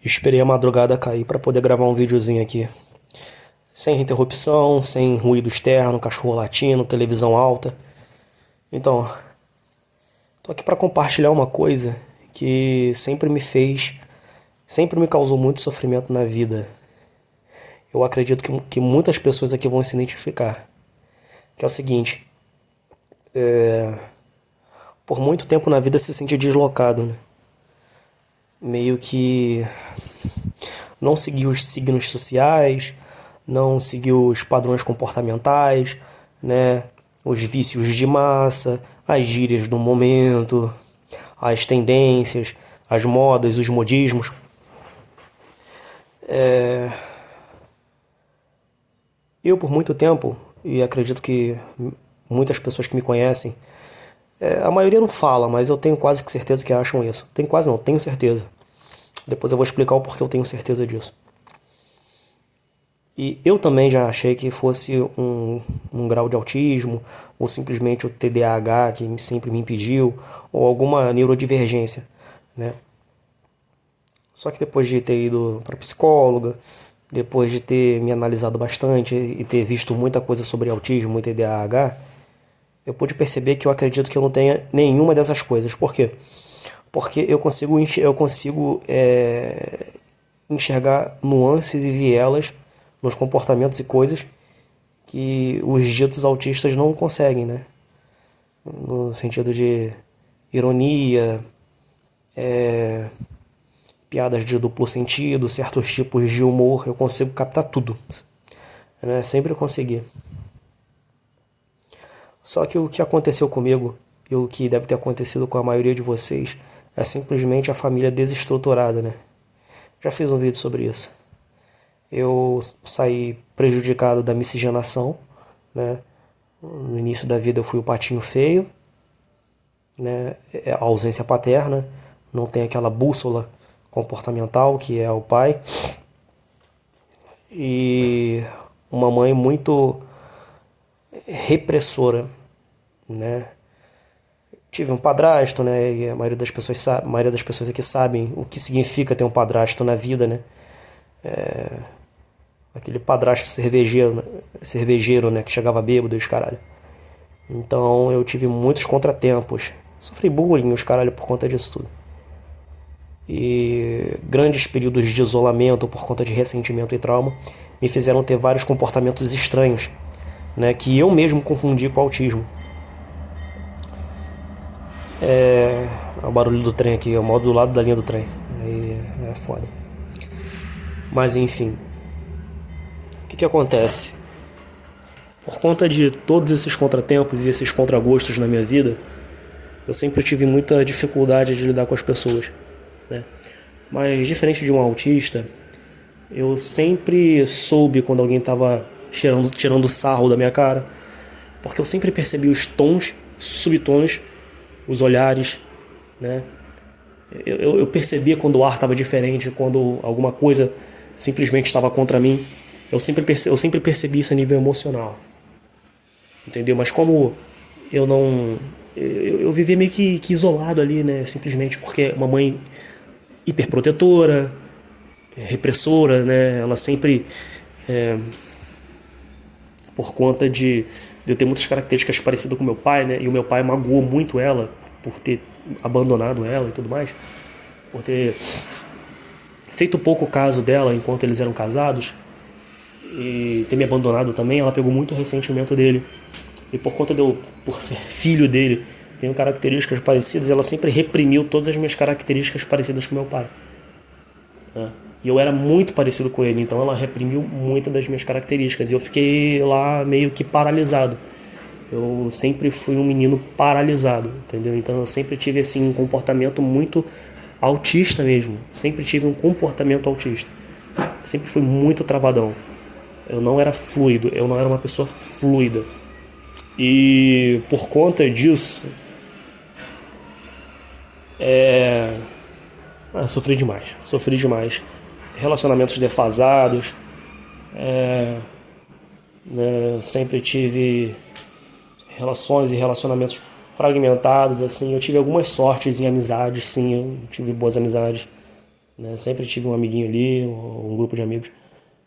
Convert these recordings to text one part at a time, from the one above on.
Esperei a madrugada cair para poder gravar um videozinho aqui. Sem interrupção, sem ruído externo, cachorro latindo, televisão alta. Então, tô aqui para compartilhar uma coisa que sempre me causou muito sofrimento na vida. Eu acredito que muitas pessoas aqui vão se identificar. Que é o seguinte, por muito tempo na vida se sentir deslocado, né? Meio que não seguir os signos sociais, não seguir os padrões comportamentais, né? Os vícios de massa, as gírias do momento, as tendências, as modas, os modismos. Eu, por muito tempo, e acredito que muitas pessoas que me conhecem, a maioria não fala, mas eu tenho quase que certeza que acham isso. Tenho quase não, tenho certeza. Depois eu vou explicar o porquê eu tenho certeza disso. E eu também já achei que fosse um grau de autismo, ou simplesmente o TDAH que sempre me impediu, ou alguma neurodivergência, né? Só que depois de ter ido para psicóloga, depois de ter me analisado bastante e ter visto muita coisa sobre autismo e TDAH, eu pude perceber que eu acredito que eu não tenha nenhuma dessas coisas. Por quê? Porque eu consigo enxergar nuances e vielas nos comportamentos e coisas que os ditos autistas não conseguem, né? No sentido de ironia, piadas de duplo sentido, certos tipos de humor, eu consigo captar tudo, né? Sempre consegui. Só que o que aconteceu comigo e o que deve ter acontecido com a maioria de vocês é simplesmente a família desestruturada, né? Já fiz um vídeo sobre isso. Eu saí prejudicado da miscigenação, né? No início da vida eu fui o patinho feio, né? A ausência paterna, não tem aquela bússola comportamental que é o pai. E uma mãe muito repressora, né? Tive um padrasto, né? E a maioria das pessoas sabe, a maioria das pessoas aqui sabem o que significa ter um padrasto na vida, né? Aquele padrasto cervejeiro, né? Que chegava bêbado e os caralho. Então eu tive muitos contratempos. Sofri bullying e os caralho por conta disso tudo. E grandes períodos de isolamento por conta de ressentimento e trauma me fizeram ter vários comportamentos estranhos, né? Que eu mesmo confundi com autismo. É o barulho do trem aqui, eu moro do lado da linha do trem. Aí é foda. Mas enfim, o que acontece? Por conta de todos esses contratempos e esses contragostos na minha vida, eu sempre tive muita dificuldade de lidar com as pessoas, né? Mas diferente de um autista, eu sempre soube quando alguém estava tirando sarro da minha cara, porque eu sempre percebi os tons, subtons, os olhares, né? Eu percebia quando o ar estava diferente, quando alguma coisa simplesmente estava contra mim. Eu sempre percebi isso a nível emocional, entendeu? Mas como eu não... Eu vivia meio que isolado ali, né? Simplesmente porque uma mãe hiperprotetora, repressora, né? Ela sempre... por conta de eu ter muitas características parecidas com meu pai, né? E o meu pai magoou muito ela por ter abandonado ela e tudo mais, por ter feito pouco caso dela enquanto eles eram casados e ter me abandonado também. Ela pegou muito ressentimento dele. E por conta de eu, por ser filho dele, tenho características parecidas, ela sempre reprimiu todas as minhas características parecidas com meu pai, né? E eu era muito parecido com ele, então ela reprimiu muitas das minhas características. E eu fiquei lá meio que paralisado. Eu sempre fui um menino paralisado, entendeu? Então eu sempre tive assim um comportamento muito autista mesmo. Sempre tive um comportamento autista. Sempre fui muito travadão. Eu não era fluido, eu não era uma pessoa fluida. E por conta disso, sofri demais. Sofri demais. Relacionamentos defasados, né? Sempre tive relações e relacionamentos fragmentados, assim. Eu tive algumas sortes em amizades, sim, eu tive boas amizades, né? Sempre tive um amiguinho ali, um grupo de amigos,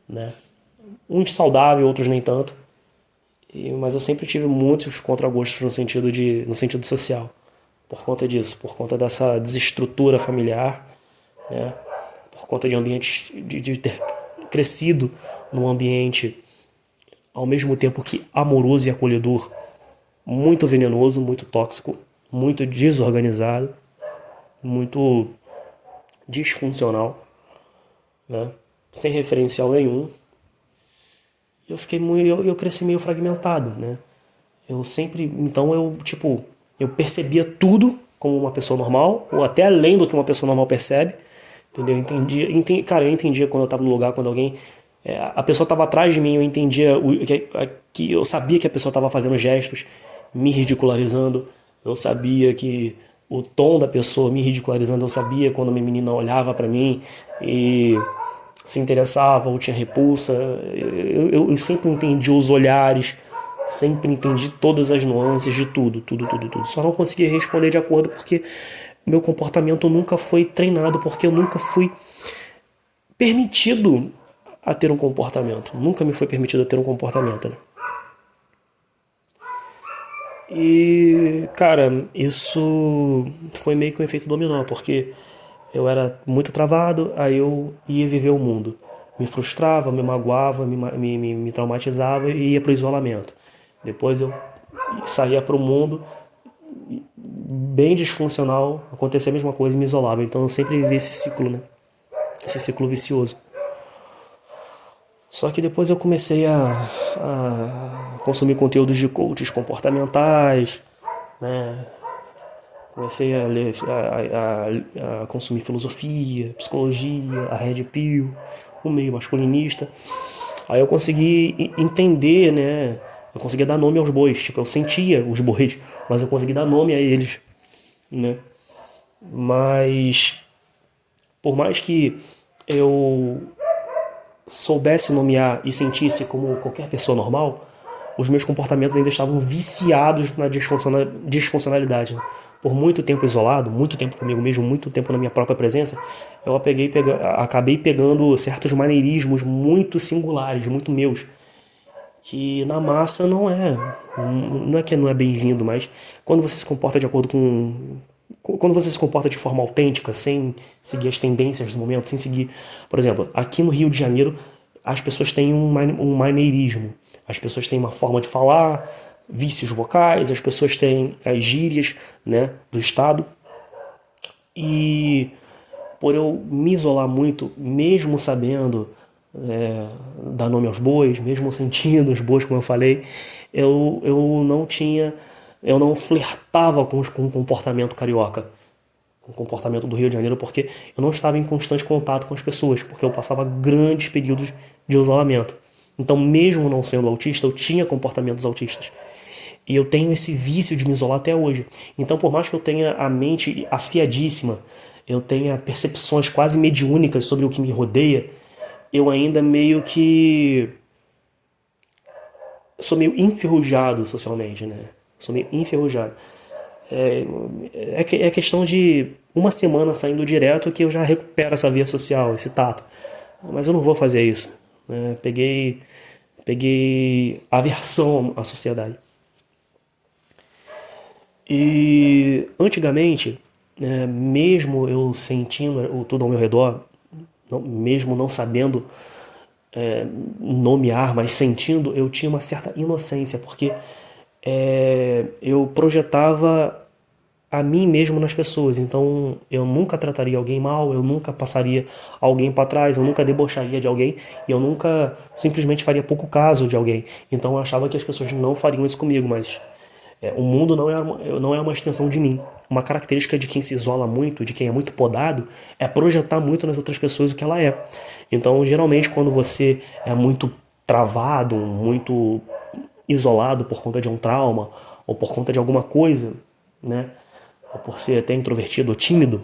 né? Uns saudáveis, outros nem tanto. Mas eu sempre tive muitos contragostos no sentido social. Por conta disso, por conta dessa desestrutura familiar, né? Por conta de ambientes, de ter crescido num ambiente ao mesmo tempo que amoroso e acolhedor, muito venenoso, muito tóxico, muito desorganizado, muito disfuncional, né? Sem referencial nenhum. Eu cresci meio fragmentado, né? Então eu percebia tudo como uma pessoa normal, ou até além do que uma pessoa normal percebe, entendeu? Cara, eu entendia quando eu estava no lugar, quando alguém, a pessoa estava atrás de mim, eu entendia que eu sabia que a pessoa estava fazendo gestos, me ridicularizando, eu sabia que o tom da pessoa me ridicularizando, eu sabia quando uma menina olhava para mim e se interessava ou tinha repulsa. Eu sempre entendi os olhares, sempre entendi todas as nuances de tudo, tudo, tudo, tudo. Só não conseguia responder de acordo porque meu comportamento nunca foi treinado, porque eu nunca fui permitido a ter um comportamento. Nunca me foi permitido a ter um comportamento, né? E, cara, isso foi meio que um efeito dominó, porque eu era muito travado, aí eu ia viver o mundo. Me frustrava, me magoava, me traumatizava e ia pro isolamento. Depois eu saía pro mundo bem disfuncional, acontecia a mesma coisa e me isolava. Então eu sempre vivi esse ciclo, né? Esse ciclo vicioso. Só que depois eu comecei a consumir conteúdos de coaches comportamentais, né? Comecei a ler, a consumir filosofia, psicologia, a Red Pill, o meio masculinista. Aí eu consegui entender, né? Eu conseguia dar nome aos bois. Tipo, eu sentia os bois, mas eu consegui dar nome a eles, né? Mas, por mais que eu soubesse nomear e sentisse como qualquer pessoa normal, os meus comportamentos ainda estavam viciados na disfuncionalidade, né? Por muito tempo isolado, muito tempo comigo mesmo, muito tempo na minha própria presença, eu acabei pegando certos maneirismos muito singulares, muito meus, que na massa não é que não é bem-vindo, mas quando você se comporta de acordo com quando você se comporta de forma autêntica, sem seguir as tendências do momento, sem seguir, por exemplo, aqui no Rio de Janeiro, as pessoas têm um maneirismo, as pessoas têm uma forma de falar, vícios vocais, as pessoas têm as gírias, né, do estado. E por eu me isolar muito, mesmo sabendo dar nome aos bois, mesmo sentindo os bois, como eu falei, eu não tinha, eu não flertava com o comportamento carioca, com o comportamento do Rio de Janeiro, porque eu não estava em constante contato com as pessoas, porque eu passava grandes períodos de isolamento. Então, mesmo não sendo autista, eu tinha comportamentos autistas. E eu tenho esse vício de me isolar até hoje. Então, por mais que eu tenha a mente afiadíssima, eu tenha percepções quase mediúnicas sobre o que me rodeia, eu ainda meio que sou meio enferrujado socialmente, né? Sou meio enferrujado. É questão de uma semana saindo direto que eu já recupero essa via social, esse tato. Mas eu não vou fazer isso, né? Peguei aversão à sociedade. E antigamente, né, mesmo eu sentindo tudo ao meu redor, mesmo não sabendo nomear, mas sentindo, eu tinha uma certa inocência, porque eu projetava a mim mesmo nas pessoas. Então eu nunca trataria alguém mal, eu nunca passaria alguém para trás, eu nunca debocharia de alguém, e eu nunca simplesmente faria pouco caso de alguém. Então eu achava que as pessoas não fariam isso comigo, mas o mundo não é uma extensão de mim. Uma característica de quem se isola muito, de quem é muito podado, é projetar muito nas outras pessoas o que ela é. Então, geralmente, quando você é muito travado, muito isolado por conta de um trauma, ou por conta de alguma coisa, né? Ou por ser até introvertido ou tímido,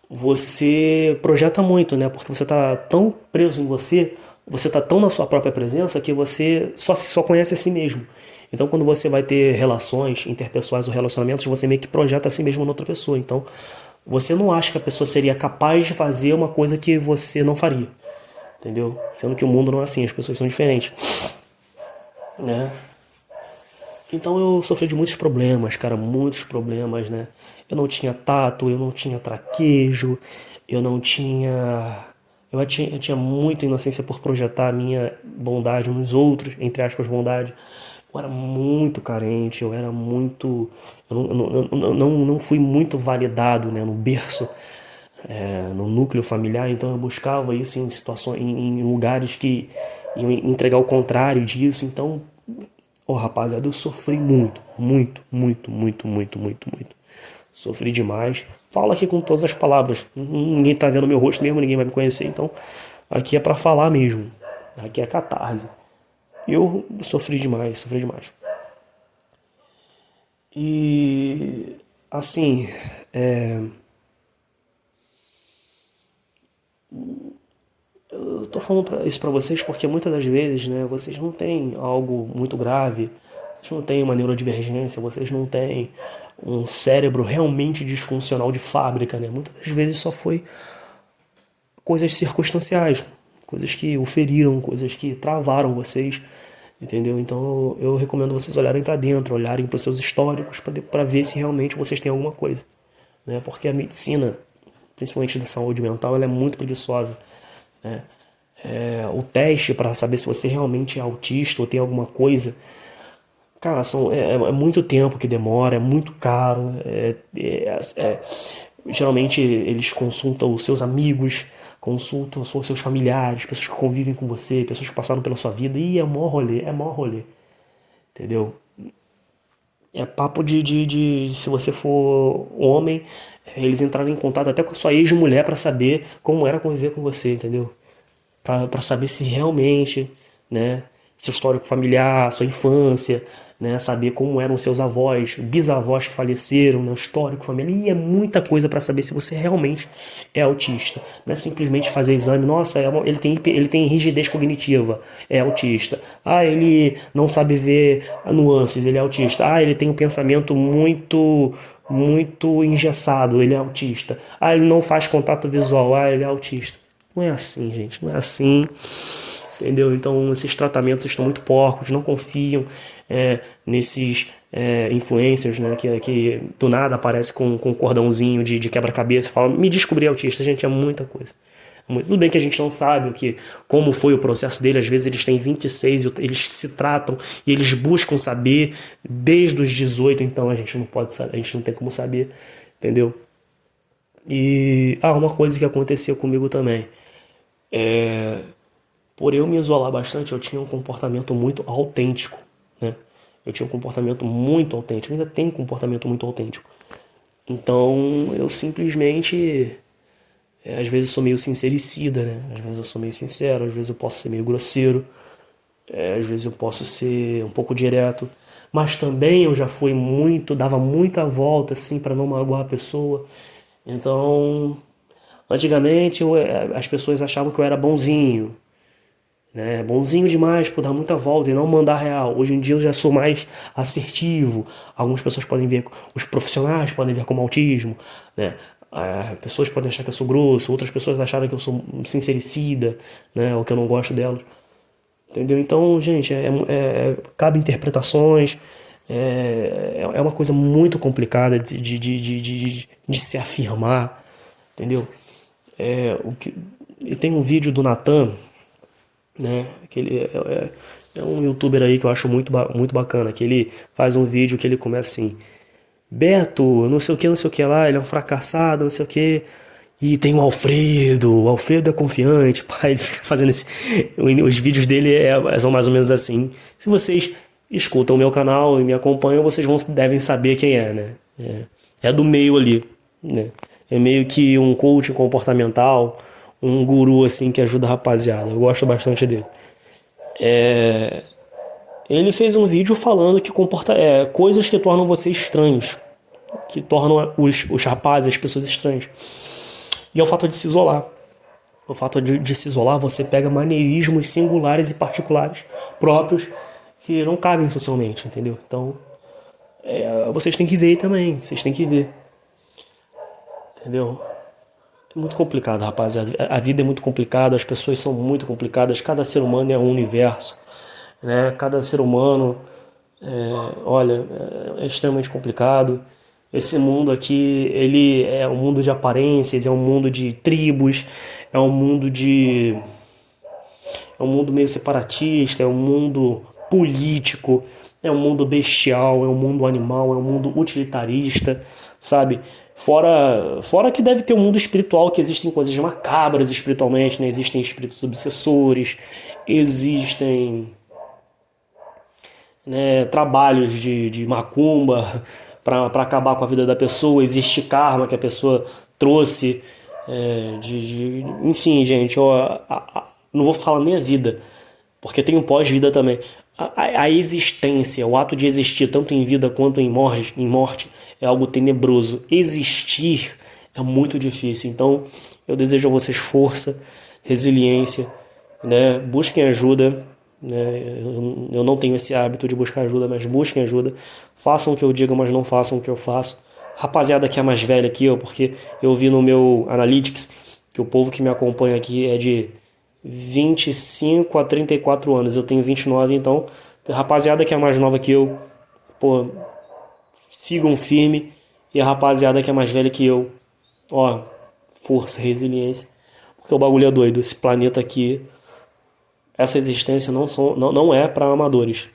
você projeta muito, né? Porque você está tão preso em você, você está tão na sua própria presença que você só conhece a si mesmo. Então, quando você vai ter relações interpessoais ou relacionamentos, você meio que projeta a si mesmo na outra pessoa. Então, você não acha que a pessoa seria capaz de fazer uma coisa que você não faria, entendeu? Sendo que o mundo não é assim, as pessoas são diferentes, né? Então eu sofri de muitos problemas, cara, muitos problemas, né? Eu não tinha tato, eu não tinha traquejo, eu não tinha. Eu tinha muita inocência por projetar a minha bondade nos outros, entre aspas, bondade. Eu era muito carente, eu era muito. Eu não fui muito validado, né, no berço, no núcleo familiar, então eu buscava isso em situações, em lugares que iam entregar o contrário disso, então. Ô, rapaziada, eu sofri muito, muito, muito, muito, muito, muito, muito. Sofri demais. Falo aqui com todas as palavras. Ninguém tá vendo meu rosto mesmo, ninguém vai me conhecer, então aqui é pra falar mesmo. Aqui é catarse. Eu sofri demais, sofri demais. E assim, é, eu tô falando isso pra vocês porque muitas das vezes, né, vocês não têm algo muito grave, vocês não têm uma neurodivergência, vocês não têm um cérebro realmente disfuncional de fábrica, né? Muitas das vezes só foi coisas circunstanciais, coisas que o feriram, coisas que travaram vocês, entendeu? Então eu recomendo vocês olharem pra dentro, olharem para os seus históricos para ver se realmente vocês têm alguma coisa, né? Porque a medicina, principalmente da saúde mental, ela é muito preguiçosa, né? O teste para saber se você realmente é autista ou tem alguma coisa, cara, é muito tempo que demora, é muito caro. Geralmente eles consultam os seus amigos, consultam os seus familiares, pessoas que convivem com você, pessoas que passaram pela sua vida, e é mó rolê, entendeu? É papo de se você for homem, eles entrarem em contato até com a sua ex-mulher para saber como era conviver com você, entendeu? Para saber se realmente, né, seu histórico familiar, sua infância, né, saber como eram seus avós, bisavós que faleceram, né, o histórico familiar, e é muita coisa para saber se você realmente é autista. Não é simplesmente fazer exame, nossa, ele tem rigidez cognitiva, é autista. Ah, ele não sabe ver nuances, ele é autista. Ah, ele tem um pensamento muito engessado, ele é autista. Ah, ele não faz contato visual, ah, ele é autista. Não é assim, gente, não é assim, entendeu? Então esses tratamentos estão muito porcos, não confiam nesses influencers, né, que do nada aparece com um cordãozinho de quebra-cabeça e fala, me descobri autista, gente, é muita coisa. Tudo bem que a gente não sabe como foi o processo dele, às vezes eles têm 26, eles se tratam e eles buscam saber desde os 18, então a gente não pode saber, a gente não tem como saber, entendeu? E uma coisa que acontecia comigo também. Por eu me isolar bastante, eu tinha um comportamento muito autêntico, né? Eu tinha um comportamento muito autêntico, ainda tenho um comportamento muito autêntico. Então, eu simplesmente, às vezes sou meio sincericida, né? Às vezes eu sou meio sincero, às vezes eu posso ser meio grosseiro, às vezes eu posso ser um pouco direto, mas também eu já fui muito, dava muita volta assim para não magoar a pessoa. Então, antigamente as pessoas achavam que eu era bonzinho, né? Bonzinho demais por dar muita volta e não mandar real. Hoje em dia eu já sou mais assertivo. Algumas pessoas podem ver, os profissionais podem ver como autismo, né? Pessoas podem achar que eu sou grosso, outras pessoas acharam que eu sou sincericida, né? Ou que eu não gosto delas. Entendeu? Então, gente, cabe interpretações. É uma coisa muito complicada de se afirmar, entendeu? E tem um vídeo do Natan, né? Que ele é um youtuber aí que eu acho muito bacana, que ele faz um vídeo que ele começa assim: Beto, não sei o que lá, ele é um fracassado, não sei o que. E tem o Alfredo é confiante, pai, ele fica fazendo os vídeos dele são mais ou menos assim. Se vocês escutam o meu canal e me acompanham, vocês devem saber quem é, né? É do meio ali, né? É meio que um coach comportamental, um guru assim que ajuda a rapaziada. Eu gosto bastante dele. Ele fez um vídeo falando que coisas que tornam você estranhos, que tornam os rapazes, as pessoas estranhas. E é o fato de se isolar. O fato de se isolar, você pega maneirismos singulares e particulares próprios que não cabem socialmente, entendeu? Então, vocês têm que ver também, vocês têm que ver. entendeu? É muito complicado, rapaziada. A vida é muito complicada, as pessoas são muito complicadas, cada ser humano é um universo, né? Cada ser humano, olha, é extremamente complicado. Esse mundo aqui, ele é um mundo de aparências, é um mundo de tribos, é um mundo de é um mundo meio separatista, é um mundo político, é um mundo bestial, é um mundo animal, é um mundo utilitarista, sabe? Fora que deve ter um mundo espiritual, que existem coisas macabras espiritualmente, né? Existem espíritos obsessores, existem, né, trabalhos de macumba para acabar com a vida da pessoa, existe karma que a pessoa trouxe, enfim, gente, ó, não vou falar nem a vida, porque tem o pós-vida também. A existência, o ato de existir, tanto em vida quanto em morte, é algo tenebroso. Existir é muito difícil. Então, eu desejo a vocês força, resiliência, né? Busquem ajuda, né? Eu não tenho esse hábito de buscar ajuda, mas busquem ajuda. Façam o que eu digo, mas não façam o que eu faço. Rapaziada que é mais velha que eu, porque eu vi no meu Analytics que o povo que me acompanha aqui é de 25 a 34 anos. Eu tenho 29, então, rapaziada que é mais nova que eu, pô, sigam firme. E a rapaziada que é mais velha que eu, ó, força, resiliência. Porque o bagulho é doido. Esse planeta aqui, essa existência não é para amadores.